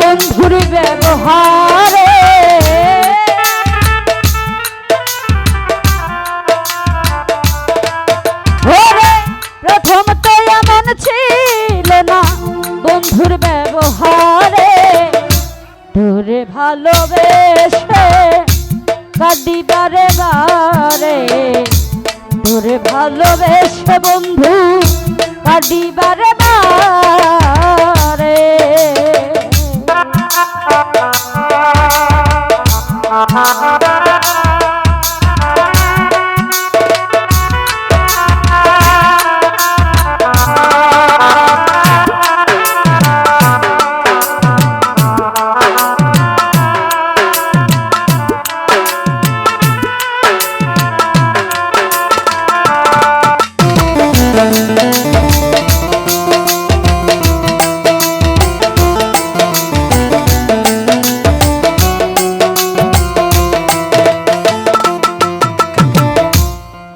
বন্ধুর ব্যবহারে প্রথম তো এমন ছিল না বন্ধুর ব্যবহারে তোরে ভালোবেসে কাঁদিবারে বারে তোরে ভালোবেসে বন্ধু কাঁদিবারে বারে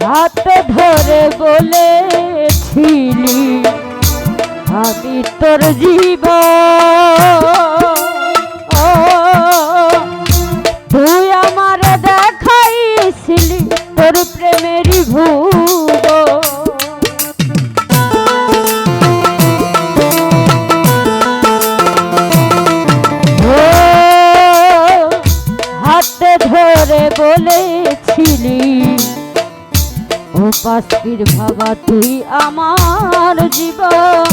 হাতে ধরে বলেছিলি আমি তোর জীবন তুই আমার দেখাইছিলি তোর প্রেমেরই ভুবন হাতে ধরে বলেছিলি পাশির ভাবা তুই আমার জীবন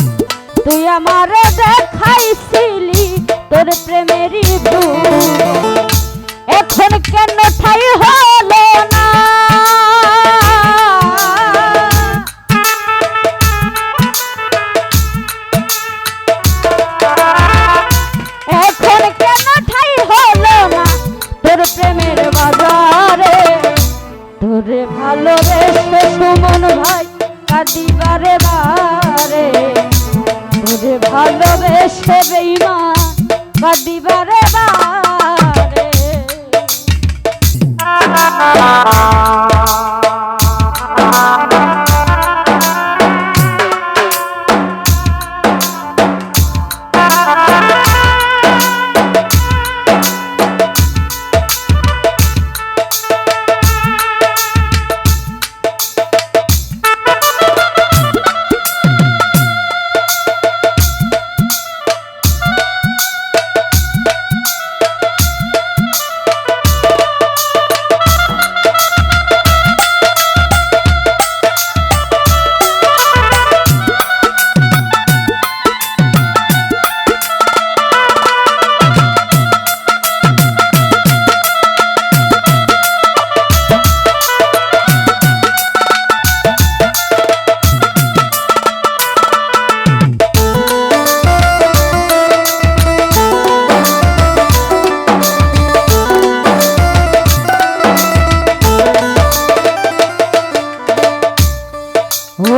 তুই আমার দেখাইছিলি তোর প্রেমেরই ভুবন এখন কেন ঠাই হলো না এখন কেন ঠাই হলো না তোর প্রেমের বাজারে তোরে ভালোবেসে সুমন ভাই কাঁদিবারে বারে তোরে ভালোবেসে বেঈমান কাঁদিবারে বারে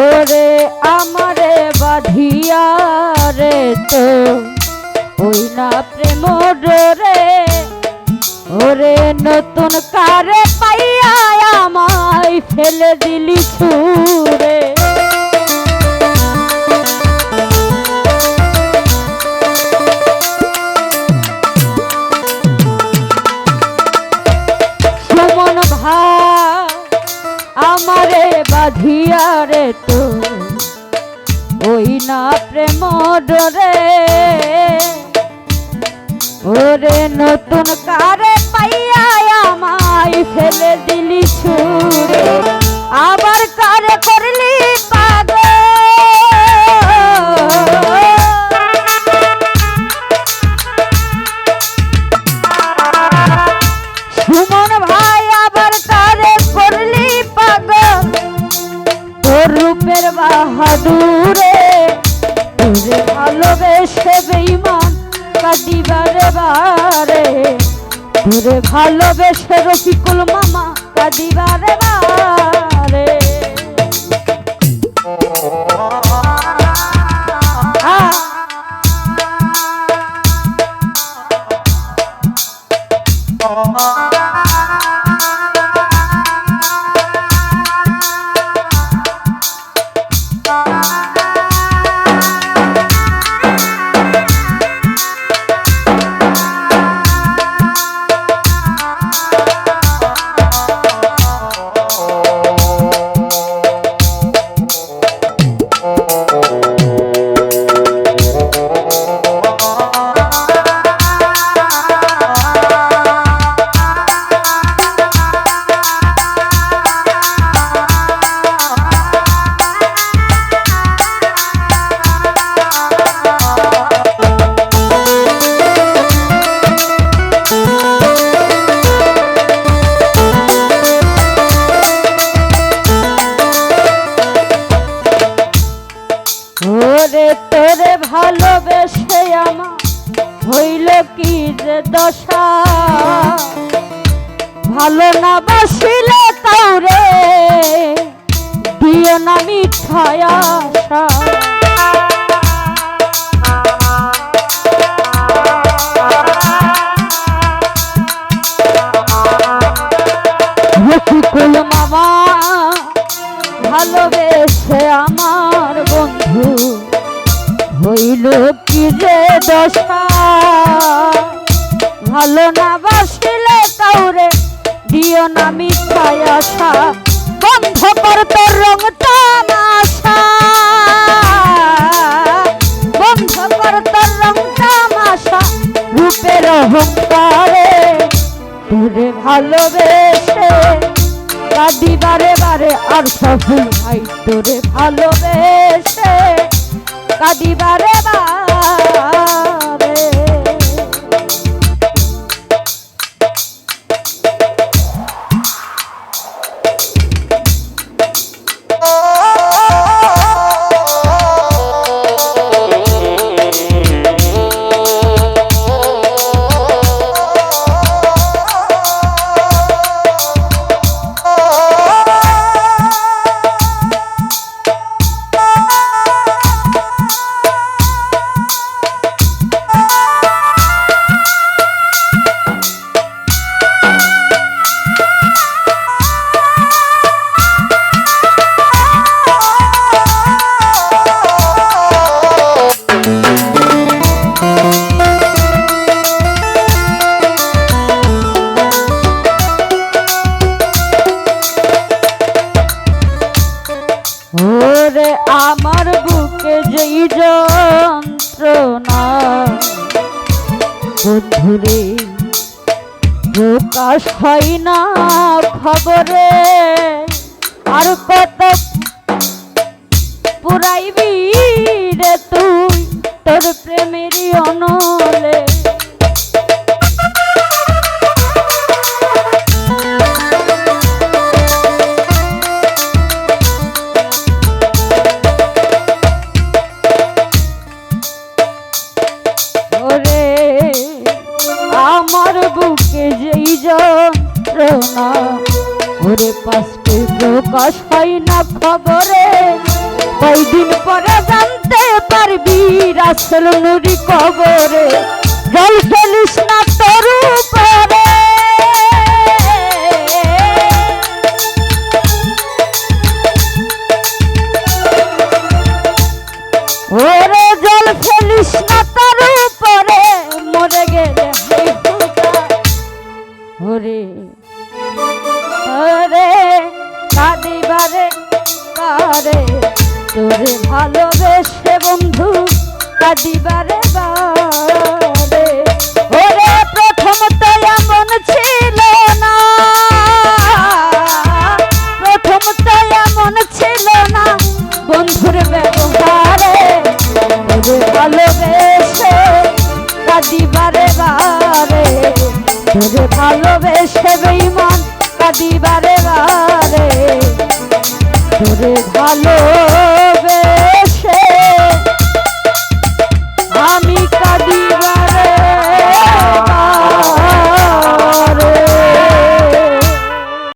ওরে আমারে বাঁধিয়া রে তো ওই না প্রেম ডোরে ওরে নতুন কারে পাইয়া আমায় ফেলে দিলি ছুঁড়ে সুমন ভাই আমারে বাঁধিয়া রে তো ওই না প্রেম ডোরে ওরে নতুন কারে পাইয়া আমায় ফেলে দিলি ছুঁড়ে আবার কারে করলি পাগল সুমন ভাই আবার কারে করলি পাগল তোর রূপের বাহাদুরে তোরে ভালোবেসে বেঈমান কাঁদিবারে বারে তোরে ভালোবেসে রফিকুল মামা কাঁদিবারে বারে ওরে তোরে ভালোবেসে আমার হইল কি যে দশা, ভালো না বাসিলে তাওরে দিও না মিঠা আশা। রফিকুল মামা ভালোবেসে আমার বন্ধু হইল কি যে দশা, ভালো না বাসিলে কাউরে দিও না মিথ্যা আশা। বন্ধ কর তোর রং তামাশা, বন্ধ কর তোর রং তামাশা, রূপের অহংকারে তোরে ভালোবেসে কাঁদি বারে বারে। আর সফল ভাই তোরে ভালোবেসে কাঁদি বারে বারে। ওরে আমার বুকে যেই যন্ত্রণা বন্ধুরে প্রকাশ হয় না খবরে। আর কত পুরাইবি রে তুই তোর প্রেমেরই অনলে। আমার বুকে যেই যন্ত্রণা ওরে পাশে প্রকাশ হয় না খবরে। কয়দিন পরে জানতে পারবি রাসেল নুরি কবরে। জল ফেলিস না তোর উপরে, ওরে জল ফেলিস না তোর উপরে, মরে গেলে ওরে ওরে কাঁদিবারে কারে তোরে ভালোবেসে বন্ধু কাঁদিবারে বারে। ওরে প্রথম তো এমন ছিল না, প্রথম তো এমন ছিল না বন্ধুর ব্যবহারে। ওরে ভালোবেসে কাঁদিবারে বারে, তোরে ভালোবেসে বেঈমান কাঁদিবারে বারে। তোরে ভালো